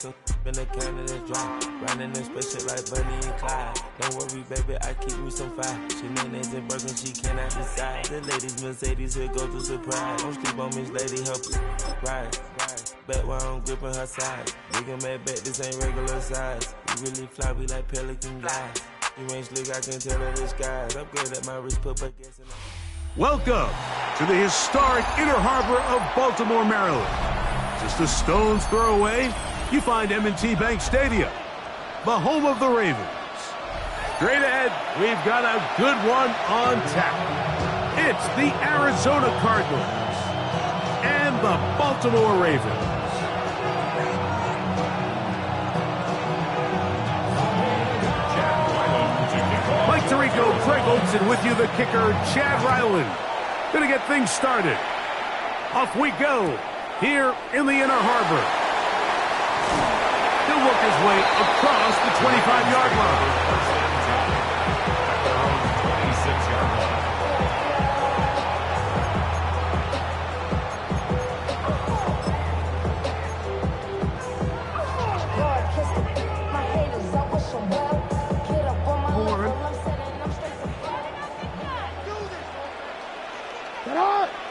In the cannon dry, riding in spaceship like Bunny and Clyde. Don't worry, baby, I keep me some fire. She mayonnaise and burger, she cannot decide. The ladies Mercedes, here go to surprise. Don't sleep on Miss Lady, help you ride. Back while I'm gripping her side. Big and mad back, this ain't regular size. We really fly, we like pelican guys. You ain't slick, I can tell her the skies. Upgrade at my wrist, put back gas in the... Welcome to the historic Inner Harbor of Baltimore, Maryland. Just a stone's throw away, you find M&T Bank Stadium, the home of the Ravens. Straight ahead, we've got a good one on tap. It's the Arizona Cardinals and the Baltimore Ravens. Mike Tirico, Craig Olsen with you, the kicker, Chad Ryland. Gonna get things started. Off we go, here in the Inner Harbor. He'll work his way across the 25-yard line.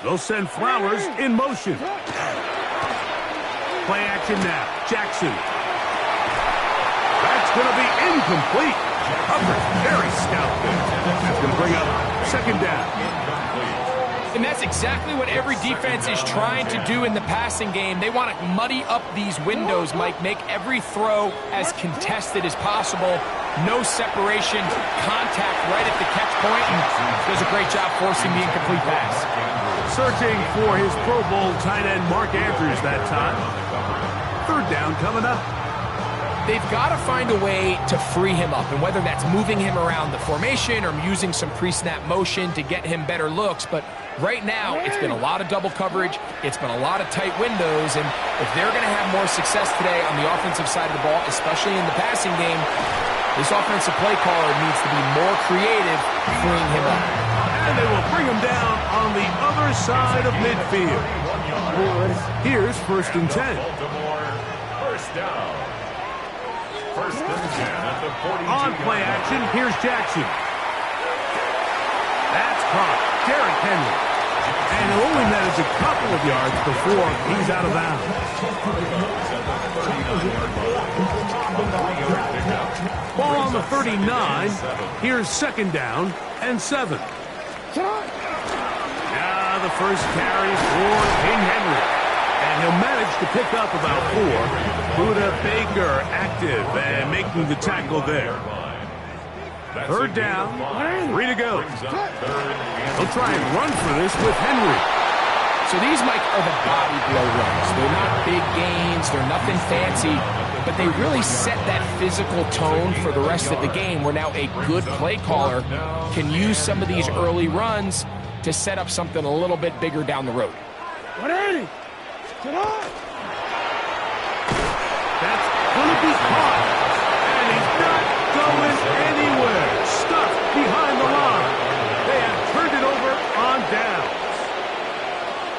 They'll send Flowers in motion. Play action now. Jackson. That's going to be incomplete. Coverage very stout there. That's going to bring up second down. And that's exactly what every defense is trying to do in the passing game. They want to muddy up these windows, Mike, make every throw as contested as possible. No separation, contact right at the catch point, and does a great job forcing the incomplete pass. Searching for his Pro Bowl tight end Mark Andrews that time. Third down coming up. They've got to find a way to free him up, and whether that's moving him around the formation or using some pre-snap motion to get him better looks, but right now it's been a lot of double coverage, it's been a lot of tight windows, and if they're going to have more success today on the offensive side of the ball, especially in the passing game, this offensive play caller needs to be more creative freeing him up. And they will bring him down on the other side of midfield. Here's 1st and 10. First down. First and 10 at the 42. On play action, here's Jackson. That's caught. Derrick Henry. And he'll only manage a couple of yards before he's out of bounds. Ball on the 39. Here's 2nd down and 7. Now the first carry for King Henry. And he'll manage to pick up about 4. Buda Baker active and making the tackle there. 3rd down, 3 to go. They'll try and run for this with Henry. So these, Mike, are the body blow runs. They're not big gains, they're nothing fancy, but they really set that physical tone for the rest of the game, where now a good play caller can use some of these early runs to set up something a little bit bigger down the road. 180. Get on. That's going to be caught. And he's not going anywhere. Stuck behind the line. They have turned it over on downs.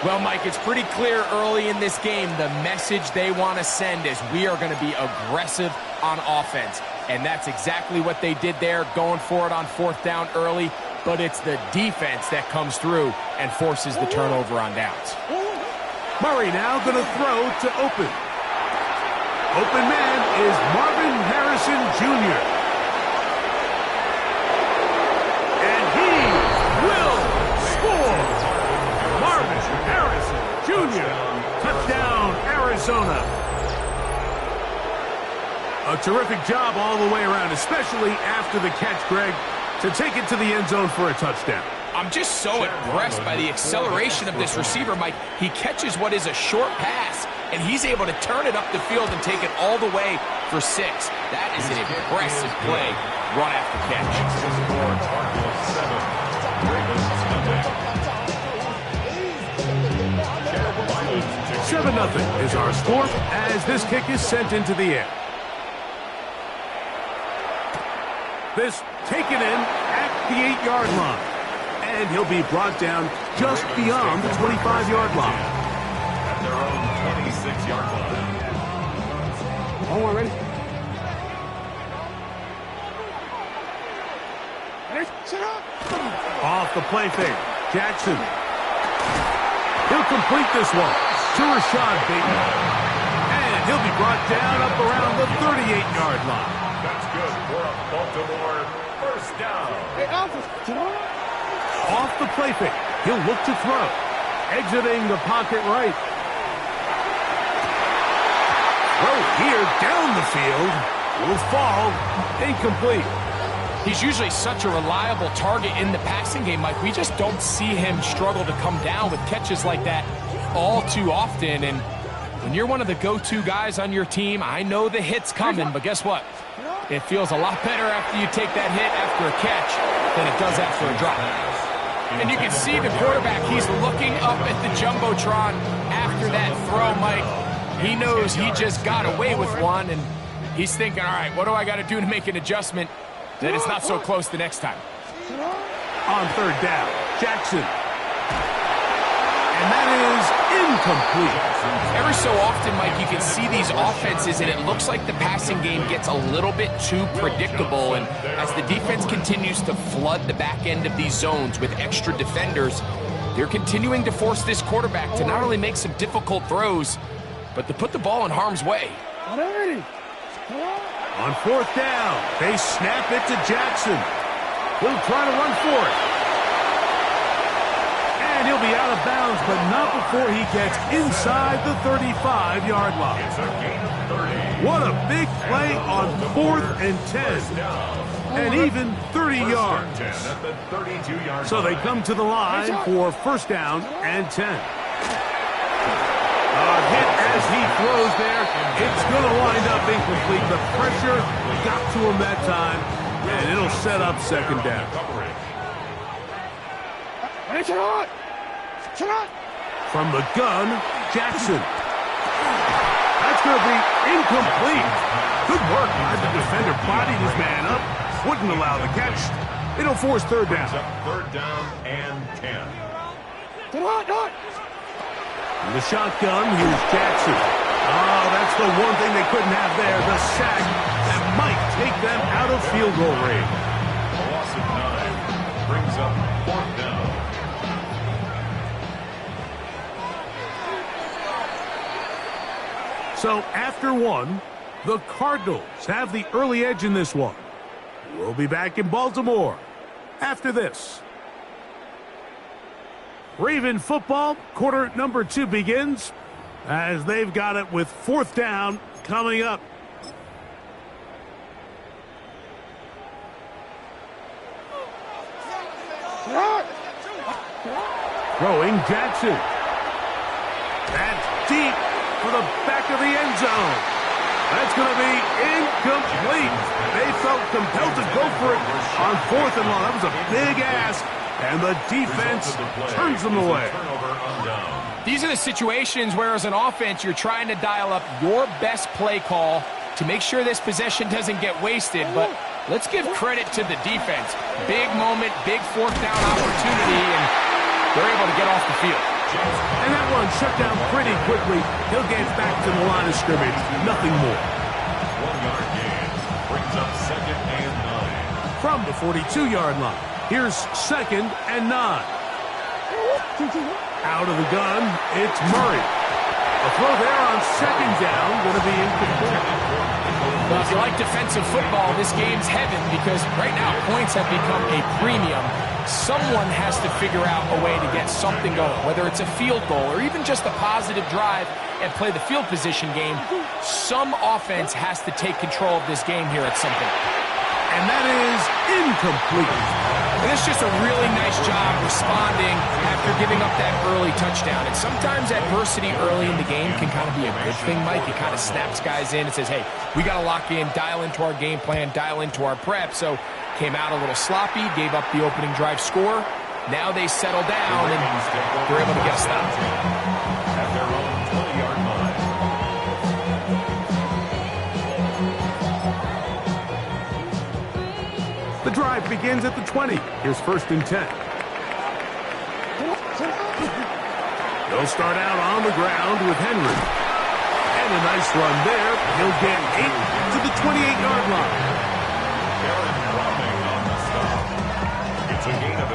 Well, Mike, it's pretty clear early in this game the message they want to send is we are going to be aggressive on offense. And that's exactly what they did there, going for it on 4th down early. But it's the defense that comes through and forces the turnover on downs. Murray now going to throw to Open. Open man is Marvin Harrison Jr. And he will score. Marvin Harrison Jr. Touchdown, Arizona. A terrific job all the way around, especially after the catch, Greg, to take it to the end zone for a touchdown. I'm just so impressed by the acceleration of this receiver, Mike. He catches what is a short pass, and he's able to turn it up the field and take it all the way for 6. That is an impressive play, run after catch. 7-0 is our score as this kick is sent into the air. This taken in at the 8-yard line. And he'll be brought down just beyond the 25-yard line. At their own 26-yard line. 1-1, ready? Off the play fake. Jackson. He'll complete this one to Rashad Bateman. And he'll be brought down up around the 38-yard line. That's good for a Baltimore first down. Off the play fake. He'll look to throw. Exiting the pocket right. Throw here down the field. Will fall. Incomplete. He's usually such a reliable target in the passing game, Mike. We just don't see him struggle to come down with catches like that all too often. And when you're one of the go-to guys on your team, I know the hit's coming, but guess what? It feels a lot better after you take that hit after a catch than it does after a drop. And you can see the quarterback, he's looking up at the Jumbotron after that throw, Mike. He knows he just got away with one, and he's thinking, all right, what do I got to do to make an adjustment that it's not so close the next time? On third down, Jackson. And that is incomplete. Every so often, Mike, you can see these offenses, and it looks like the passing game gets a little bit too predictable. And as the defense continues to flood the back end of these zones with extra defenders, they're continuing to force this quarterback to not only make some difficult throws, but to put the ball in harm's way. On fourth down, they snap it to Jackson. He'll try to run for it. And he'll be out of bounds, but not before he gets inside the 35-yard line. It's a gain of 30. What a big play on 4th and 10. And even 30 yards. 10 at the 32-yard So they come to the line for first down and 10. Hit as he throws there. It's going to wind up incomplete. The pressure got to him that time, and it'll set up second down. From the gun, Jackson. That's going to be incomplete. Good work by the defender. Bodied his man up. Wouldn't allow the catch. It'll force third down. Third down and 10. In the shotgun, here's Jackson. Oh, that's the one thing they couldn't have there, the sack that might take them out of field goal range. A loss of 9 brings up fourth down. So after one, the Cardinals have the early edge in this one. We'll be back in Baltimore after this. Raven football, quarter number 2 begins as they've got it with fourth down coming up. Throwing Jackson. That's deep for the back of the end zone. That's going to be incomplete. They felt compelled to go for it on 4th and long. That was a big ask. And the defense turns them away. These are the situations where, as an offense, you're trying to dial up your best play call to make sure this possession doesn't get wasted. But let's give credit to the defense. Big moment, big fourth down opportunity, and they're able to get off the field. And that one shut down pretty quickly. He'll get back to the line of scrimmage. Nothing more. 1-yard gain brings up second and 9. From the 42-yard line. Here's second and 9. Out of the gun, it's Murray. A throw there on second down, going to be incomplete. Well, if you like defensive football, this game's heaven because right now points have become a premium. Someone has to figure out a way to get something going, whether it's a field goal or even just a positive drive and play the field position game. Some offense has to take control of this game here at some point. And that is incomplete. And it's just a really nice job responding after giving up that early touchdown. And sometimes adversity early in the game can kind of be a good thing, Mike. It kind of snaps guys in and says, hey, we got to lock in, dial into our game plan, dial into our prep. So came out a little sloppy, gave up the opening drive score. Now they settle down and they're able to get a stop. At their own 20-yard line. The drive begins at the 20. Here's first and 10. They'll start out on the ground with Henry. And And a nice run there. He'll get 8 to the 28-yard line.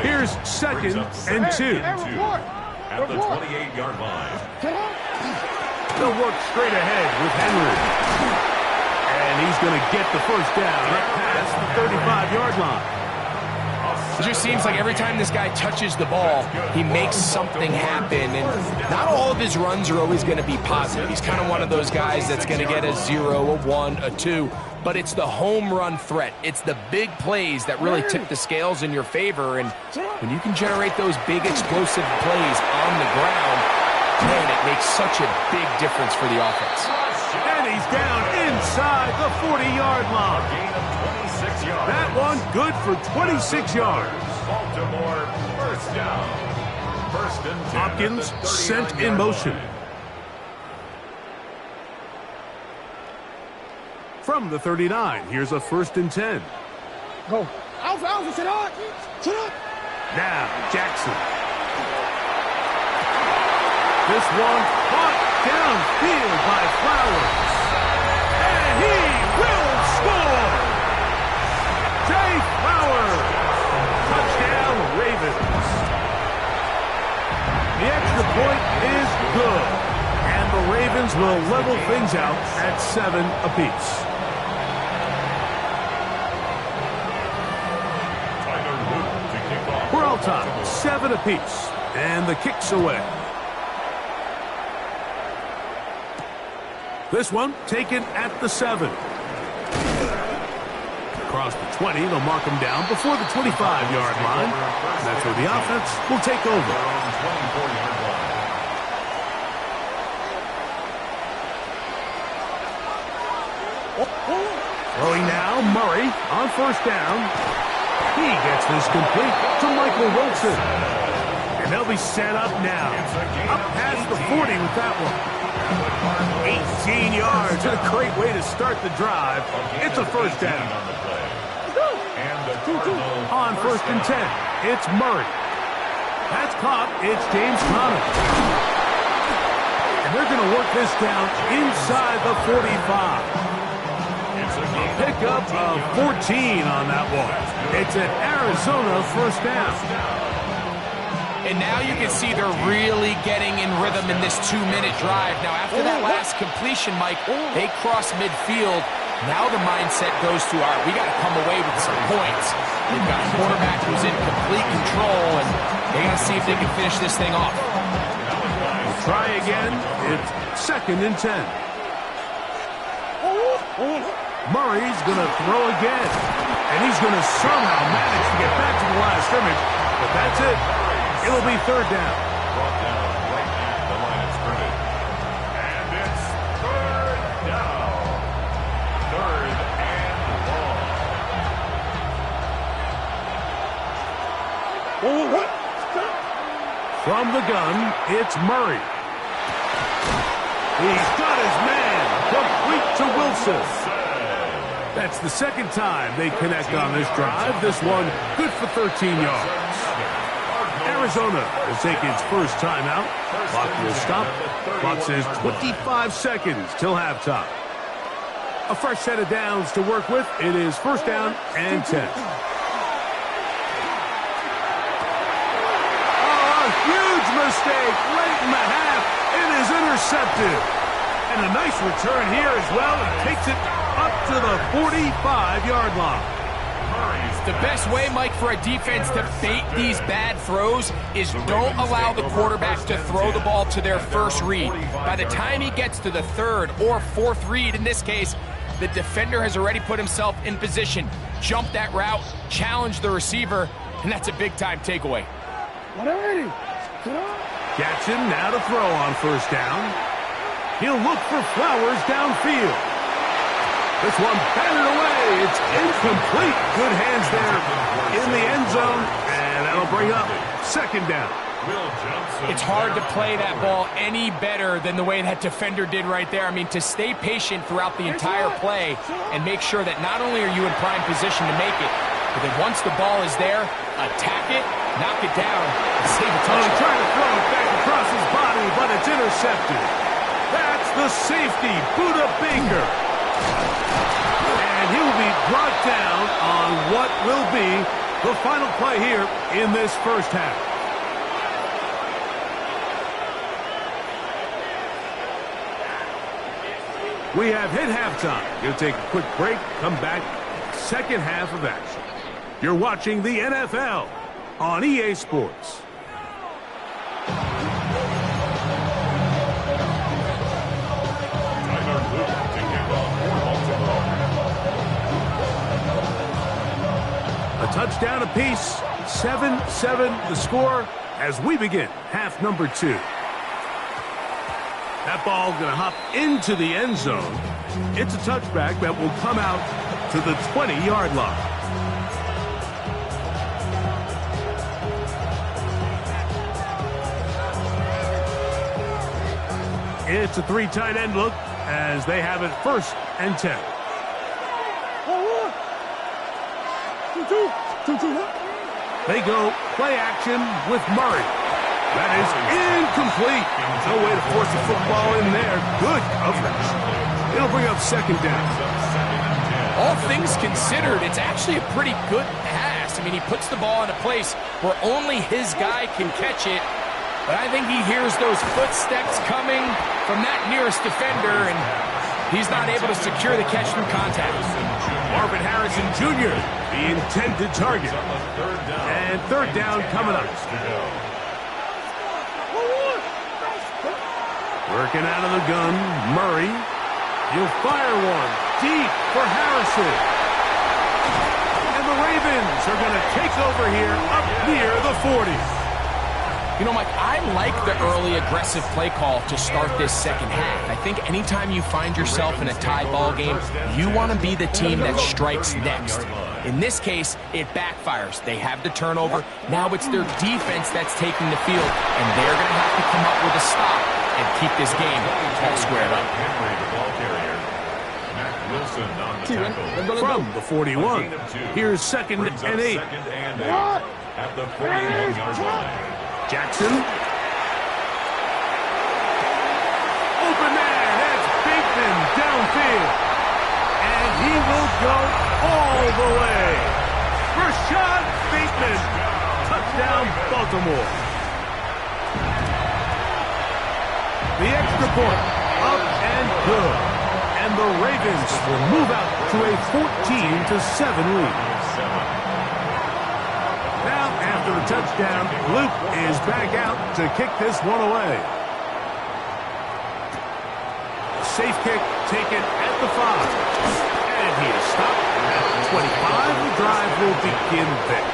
Here's 2nd and 2. At the 28-yard line. They'll work straight ahead with Henry. And he's going to get the first down up past the 35-yard line. It just seems like every time this guy touches the ball, he makes something happen. And not all of his runs are always going to be positive. He's kind of one of those guys that's going to get a 0, a 1, a 2. But it's the home run threat. It's the big plays that really tip the scales in your favor. And when you can generate those big explosive plays on the ground, man, it makes such a big difference for the offense. And he's down inside the 40-yard line. Gain of 26 yards. That one good for 26 yards. Baltimore first down. First and 10. Hopkins sent in motion. From the 39, here's a 1st and 10. Go. Alpha, sit up. Sit up. Now, Jackson. This one caught downfield by Flowers. And he will score! Jay Flowers! Touchdown, Ravens. The extra point is good. And the Ravens will level things out at 7 apiece. We're all tied, 7 apiece. And the kick's away. This one taken at the 7. Across the 20, they'll mark him down before the 25-yard line. That's where the offense will take over. Throwing now, Murray on 1st down. He gets this complete to Michael Wilson. And they'll be set up now. Up past the 40 with that one. 18 yards, and a great way to start the drive. It's a 1st down. On 1st and 10, it's Murray. That's caught. It's James Conner. And they're going to work this down inside the 45. A pickup of 14 on that one. It's an Arizona 1st down. And now you can see they're really getting in rhythm in this 2-minute drive. Now, after that last completion, Mike, they cross midfield. Now the mindset goes to, all right, we got to come away with some points. They've got a quarterback who's in complete control, and they got to see if they can finish this thing off. We'll try again. It's 2nd and 10. Murray's going to throw again. And he's going to somehow manage to get back to the line of scrimmage. But that's it. It'll be 3rd down. Brought down right at the line of scrimmage. And it's 3rd down. 3rd and long. From the gun, it's Murray. He's got his man. Complete to Wilson. That's the 2nd time they connect on this drive. This one good for 13 yards. Arizona will take its first timeout. Clock will stop. Clock says 25 seconds till halftime. A fresh set of downs to work with. It is 1st down and 10. Oh, a huge mistake late in the half. It is intercepted. And a nice return here as well. It takes it up to the 45-yard line. The best way, Mike, for a defense to bait these bad throws is don't allow the quarterback to throw the ball to their first read. By the time he gets to the 3rd or 4th read, in this case, the defender has already put himself in position. Jump that route, challenge the receiver, and that's a big-time takeaway. Jackson now to throw on 1st down. He'll look for Flowers downfield. This one batted away. It's incomplete. Good hands there in the end zone. And that'll bring up 2nd down. It's hard to play that ball any better than the way that defender did right there. I mean, to stay patient throughout the entire play and make sure that not only are you in prime position to make it, but then once the ball is there, attack it, knock it down, and save a touchdown. Trying to throw it back across his body, but it's intercepted. That's The safety, Buda Baker. And he will be brought down on what will be the final play here in this first half. We have hit halftime. We'll take a quick break, come back, second half of action. You're watching the NFL on EA Sports. A touchdown apiece, 7-7 the score as we begin half number 2. That ball going to hop into the end zone. It's a touchback that will come out to the 20-yard line. It's a 3 tight end look as they have it 1st and 10. They go play action with Murray. That is incomplete. No way to force the football in there. Good coverage. It'll bring up 2nd down. All things considered, it's actually a pretty good pass. I mean, he puts the ball in a place where only his guy can catch it. But I think he hears those footsteps coming from that nearest defender, and he's not able to secure the catch through contact. Marvin Harrison Jr., the intended target. And 3rd down coming up. Working out of the gun, Murray. He'll fire one deep for Harrison. And the Ravens are going to take over here up near the 40. You know, Mike, I like the early aggressive play call to start this second half. I think anytime you find yourself in a tie ball game, you want to be the team that strikes next. In this case, it backfires. They have the turnover. Now it's their defense that's taking the field, and they're going to have to come up with a stop and keep this game all squared up. From the 41, here's 2nd and 8. At the 41-yard line. Jackson. Open man, that's Bateman downfield. And he will go all the way. Rashad Bateman. Touchdown, Baltimore. The extra point, up and good. And the Ravens will move out to a 14-7 lead. Now, after the touchdown, Luke is back out to kick this one away. Safe kick taken at the 5. And he is stopped at the 25. The drive will begin there.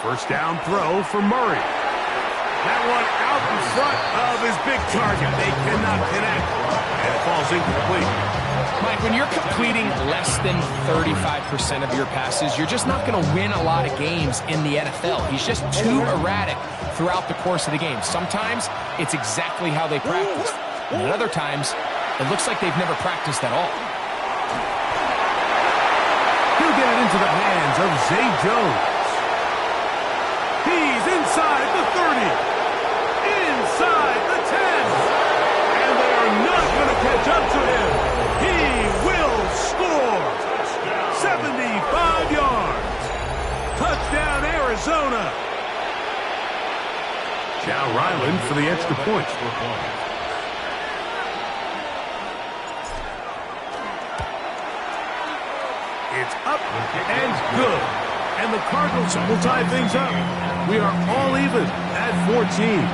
First down throw for Murray. That one out in front of his big target. They cannot connect. And it falls incomplete. Mike, when you're completing less than 35% of your passes, you're just not going to win a lot of games in the NFL. He's just too erratic throughout the course of the game. Sometimes it's exactly how they practiced. And other times, it looks like they've never practiced at all. He'll get it into the hands of Zay Jones. He's inside the 30. Inside the 10. And they are not going to catch up to him. He will score. 75 yards. Touchdown, Arizona. Chow Ryland for the extra point. It's up and good. And the Cardinals will tie things up. We are all even at 14.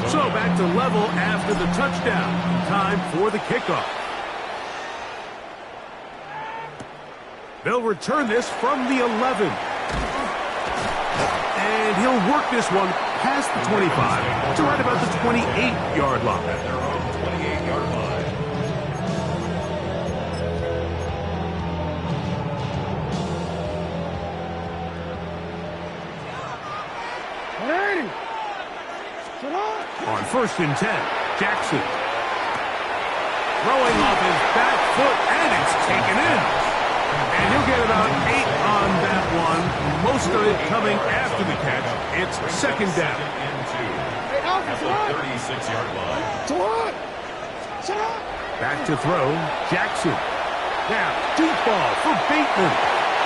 So back to level after the touchdown. Time for the kickoff. They'll return this from the 11. And he'll work this one past the 25 to right about the 28-yard line. At their own 28-yard line. On 1st and 10, Jackson. Throwing off his back foot, and it's taken in. And he'll get about 8 on that one. Most of it coming after the catch. It's 2nd down. At the 36-yard line. Back to throw, Jackson. Now, deep ball for Bateman.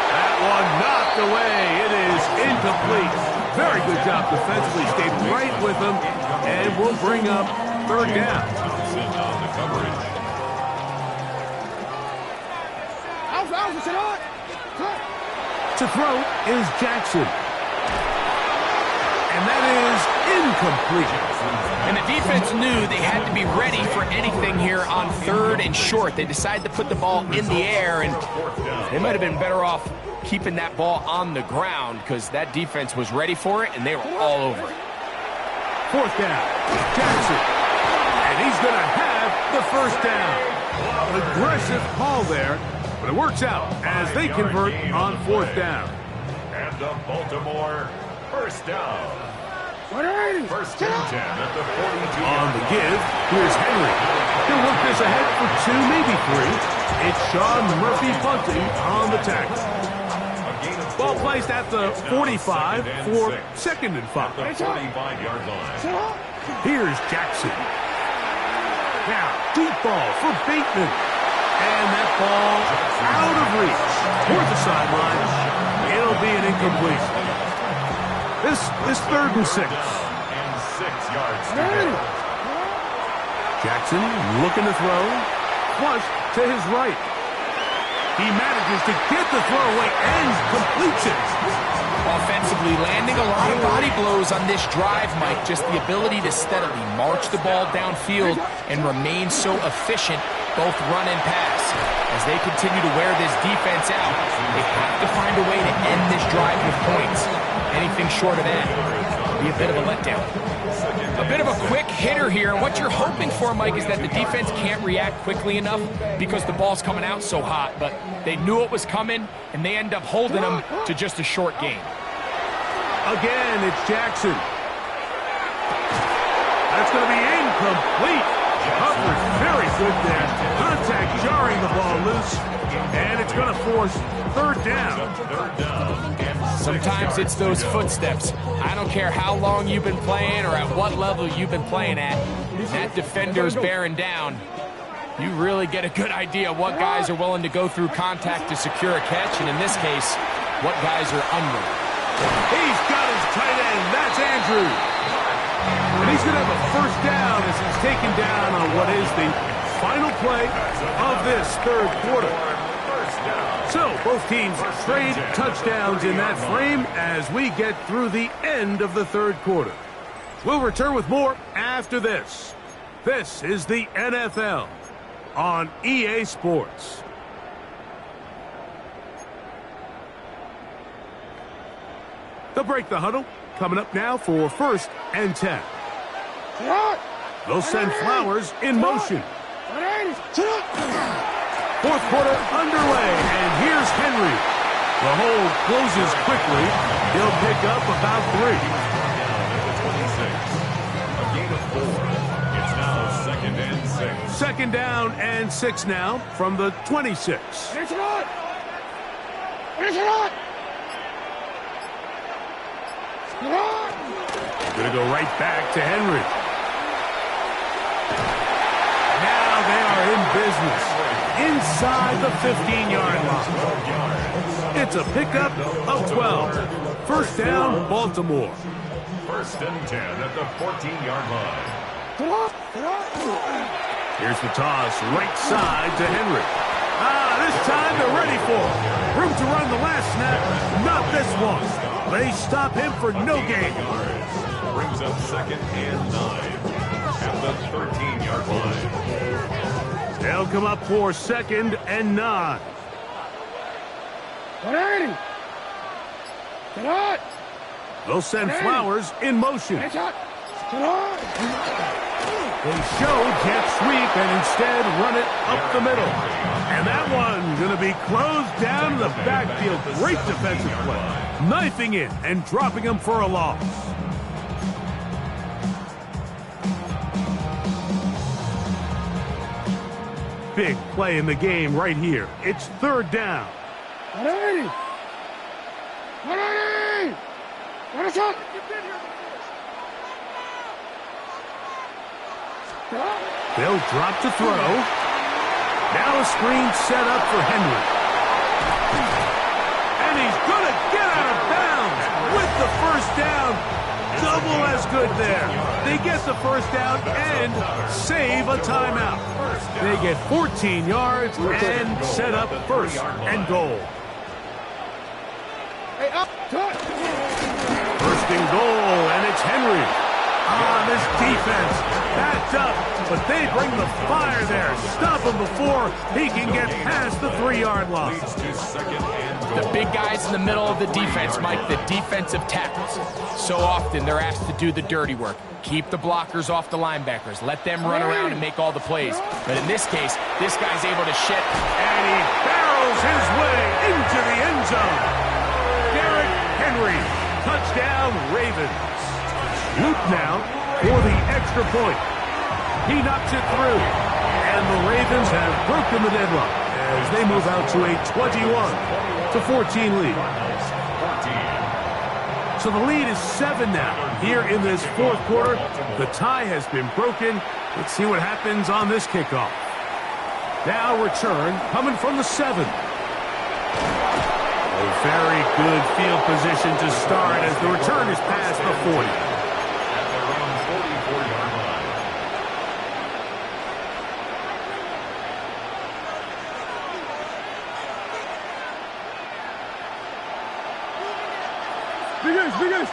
That one knocked away. It is incomplete. Very good job defensively. Stayed right with him, and we'll bring up 3rd down. On the coverage. To throw is Jackson. And that is incomplete. And the defense knew they had to be ready for anything here on 3rd and short. They decided to put the ball in the air, and they might have been better off keeping that ball on the ground because that defense was ready for it, and they were all over it. 4th down, Jackson. And he's going to have the 1st down. Aggressive call there, but it works out as they convert on 4th down. And the Baltimore 1st down. 1st and 10 at the 42. On the give, here's Henry. He'll work this ahead for 2, maybe 3. It's Sean Murphy bunting on the tackle. Ball placed at the 45 for 2nd and 5. 45-yard line. Here's Jackson. Now, deep ball for Bateman. And that ball out of reach. Toward the sideline. It'll be an incomplete. This 3rd and 6. And 6 yards to go. Jackson looking to throw. Flush to his right. He manages to get the throw away and completes it. Offensively, landing a lot of body blows on this drive, Mike. Just the ability to steadily march the ball downfield and remain so efficient, both run and pass. As they continue to wear this defense out, they have to find a way to end this drive with points. Anything short of that will be a bit of a letdown. A bit of a quick hitter here. And what you're hoping for, Mike, is that the defense can't react quickly enough because the ball's coming out so hot. But they knew it was coming, and they end up holding them to just a short game. Again, it's Jackson. That's going to be incomplete. Coverage very good there. Contact jarring the ball loose. And it's going to force 3rd down. Sometimes it's those footsteps. I don't care how long you've been playing or at what level you've been playing at. That defender's bearing down. You really get a good idea what guys are willing to go through contact to secure a catch, and in this case, what guys are unwilling. He's got his tight end. That's Andrews. And he's going to have a 1st down as he's taken down on what is the final play of this 3rd quarter. So, both teams trade touchdowns in that frame as we get through the end of the 3rd quarter. We'll return with more after this. This is the NFL on EA Sports. They'll break the huddle. Coming up now for 1st and 10. They'll send Flowers in motion. 4th quarter underway, and here's Henry. The hold closes quickly. He'll pick up about 3. A gain of 4. It's now 2nd and 6. 2nd down and 6 now from the 26. Gonna go right back to Henry. Now they are in business inside the 15-yard line. It's a pickup of 12. 1st down, Baltimore. 1st and 10 at the 14-yard line. Here's the toss right side to Henry. This time they're ready for it. Room to run the last snap. Not this one. They stop him for no gain. Brings up 2nd and 9 at the 13-yard line. They'll come up for 2nd and 9. They'll send Flowers in motion. They show jet sweep and instead run it up the middle. And that one's going to be closed down in the backfield. Great defensive play. Knifing it and dropping him for a loss. big play in the game right here. It's third down. Ready! Ready! Ready, shot! They'll drop to throw. Now a screen set up for Henry. And he's going to get out of bounds with the first down. Double as good there. They get the first down and save a timeout. They get 14 yards and set up first and goal. Hey, up! First and goal, and it's Henry. This defense backed up, but they bring the fire there. Stop him before he can get past the 3-yard line. The big guys in the middle of the defense, Mike, the defensive tackles. So often they're asked to do the dirty work. Keep the blockers off the linebackers. Let them run around and make all the plays. But in this case, this guy's able to shed. And he barrels his way into the end zone. Derrick Henry, touchdown Ravens. Luke now for the extra point. He knocks it through. And the Ravens have broken the deadlock as they move out to a 21-14 lead. So the lead is 7 now. Here in this fourth quarter, the tie has been broken. Let's see what happens on this kickoff. Now return coming from the 7. A very good field position to start as the return is past the 40. Biggest!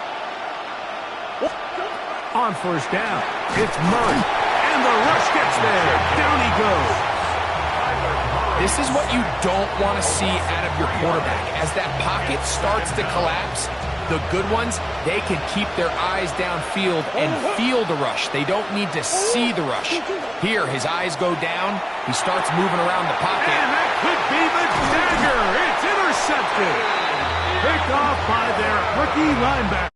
On first down, it's Murray. And the rush gets there. Down he goes. This is what you don't want to see out of your quarterback. As that pocket starts to collapse, the good ones, they can keep their eyes downfield and feel the rush. They don't need to see the rush. Here, his eyes go down. He starts moving around the pocket. And that could be the dagger. It's intercepted. Picked off by their rookie linebacker.